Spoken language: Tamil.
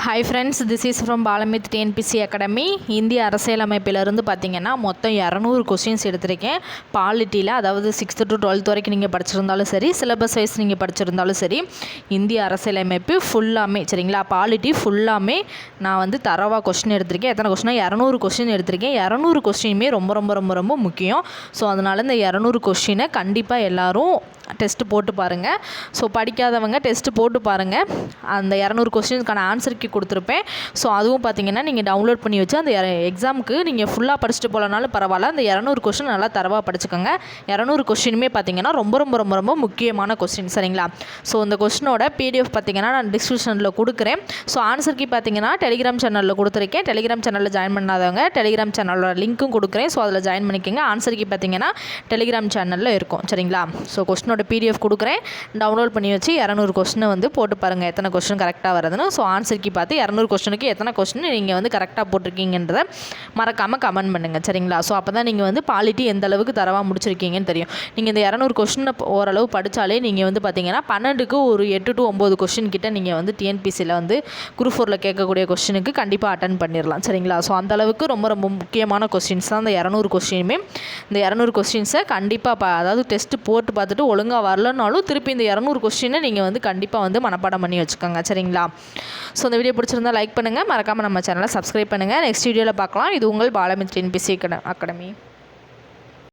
Hi friends, this is from Balamith TNPSC academy. இந்திய அரசியலமைப்பிலிருந்து பார்த்தீங்கன்னா மொத்தம் 200 கொஸ்டின்ஸ் எடுத்திருக்கேன். பாலிட்டியில், அதாவது 6th to 12th வரைக்கும் நீங்கள் படிச்சிருந்தாலும் சரி, சிலபஸ் வைஸ் நீங்கள் படிச்சிருந்தாலும் சரி, இந்திய அரசியலமைப்பு ஃபுல்லாமே சரிங்களா, பாலிட்டி ஃபுல்லாமே நான் வந்து தரவாக கொஸ்டின் எடுத்திருக்கேன். எத்தனை கொஸ்டினா 200 கொஸ்டின் எடுத்திருக்கேன். 200 கொஸ்டினுமே ரொம்ப ரொம்ப ரொம்ப ரொம்ப முக்கியம். ஸோ அதனால் இந்த 200 கொஸ்டினை கண்டிப்பாக எல்லோரும் டெஸ்ட்டு போட்டு பாருங்கள். ஸோ படிக்காதவங்க டெஸ்ட்டு போட்டு பாருங்கள். அந்த 200 கொஸ்டினுக்கான ஆன்சர் கீ கொடுத்துருப்பேன். ஸோ அதுவும் பார்த்தீங்கன்னா நீங்கள் டவுன்லோட் பண்ணி வச்சு அந்த எக்ஸாமுக்கு நீங்கள் ஃபுல்லாக படிச்சுட்டு போகலனாலும் பரவாயில்ல, அந்த 200 கொஸ்டின் நல்லா தரவாக படிச்சுக்கோங்க. 200 கொஸ்டினுமே பார்த்தீங்கன்னா ரொம்ப ரொம்ப ரொம்ப ரொம்ப முக்கியமான கொஸ்டின் சரிங்களா. ஸோ இந்த கொஸ்டினோட பிடிஎஃப் பார்த்தீங்கன்னா நான் டிஸ்கிரிப்ஷனில் கொடுக்குறேன். ஸோ ஆன்சர் கீ பார்த்தீங்கன்னா டெலிகிராம் சேனலில் கொடுத்துருக்கேன். டெலிகிராம் சேனலில் ஜாயின் பண்ணாதவங்க டெலிகிராம் சேனலோட லிங்க்கும் கொடுக்குறேன். ஸோ அதில் ஜாயின் பண்ணிக்கோங்க. ஆன்சர் கீ பார்த்தீங்கன்னா டெலிகிராம் சேனலில் இருக்கும் சரிங்களா. ஸோ கொஸ்டினோட பிடிஎஃப் கொடுக்குறேன், டவுன்லோட் பண்ணி வச்சு 200 கொஸ்டினை வந்து போட்டு பாருங்கள் எத்தனை கொஸ்டின் கரெக்டாக வருதுன்னு. ஸோ ஆன்சர் கீ பார்த்து 200 கொஸ்டினுக்கு எத்தனை கொஸ்டின் நீங்கள் வந்து கரெக்டாக போட்டிருக்கீங்கன்றதை மறக்காமல் கமெண்ட் பண்ணுங்கள் சரிங்களா. ஸோ அப்போ தான் நீங்கள் வந்து பாலிட்டி எந்த அளவுக்கு தரவாக முடிச்சிருக்கீங்கன்னு தெரியும். நீங்கள் இந்த 200 கொஸ்டினை ஓரளவு படித்தாலே நீங்கள் வந்து பார்த்தீங்கன்னா 12க்கு ஒரு 8 to 9 கொஸ்டின் கிட்ட நீங்கள் வந்து டிஎன்பிசியில் வந்து குரூப் 4ல் கேட்கக்கூடிய கொஸ்டினுக்கு கண்டிப்பாக அட்டன் பண்ணிடலாம் சரிங்களா. ஸோ அந்தளவுக்கு ரொம்ப ரொம்ப முக்கியமான கொஸ்டின்ஸ் தான் இந்த 200 கொஸ்டினுமே. இந்த 200 கொஸ்டின்ஸை கண்டிப்பாக அதாவது டெஸ்ட்டு போட்டு பார்த்துட்டு ஒழுங்காக வரலனாலும் திருப்பி இந்த 200 கொஸ்டினை நீங்கள் வந்து கண்டிப்பாக வந்து மனப்பாடம் பண்ணி வச்சுக்கோங்க சரிங்களா. ஸோ இந்த வீடியோ பிடிச்சிருந்தா லைக் பண்ணுங்கள், மறக்காமல் நம்ம சேனலை சப்ஸ்கிரைப் பண்ணுங்கள். நெக்ஸ்ட் வீடியோவில் பார்க்கலாம். இது உங்கள் பாலமித் டிஎன்பிசி அகாடமி.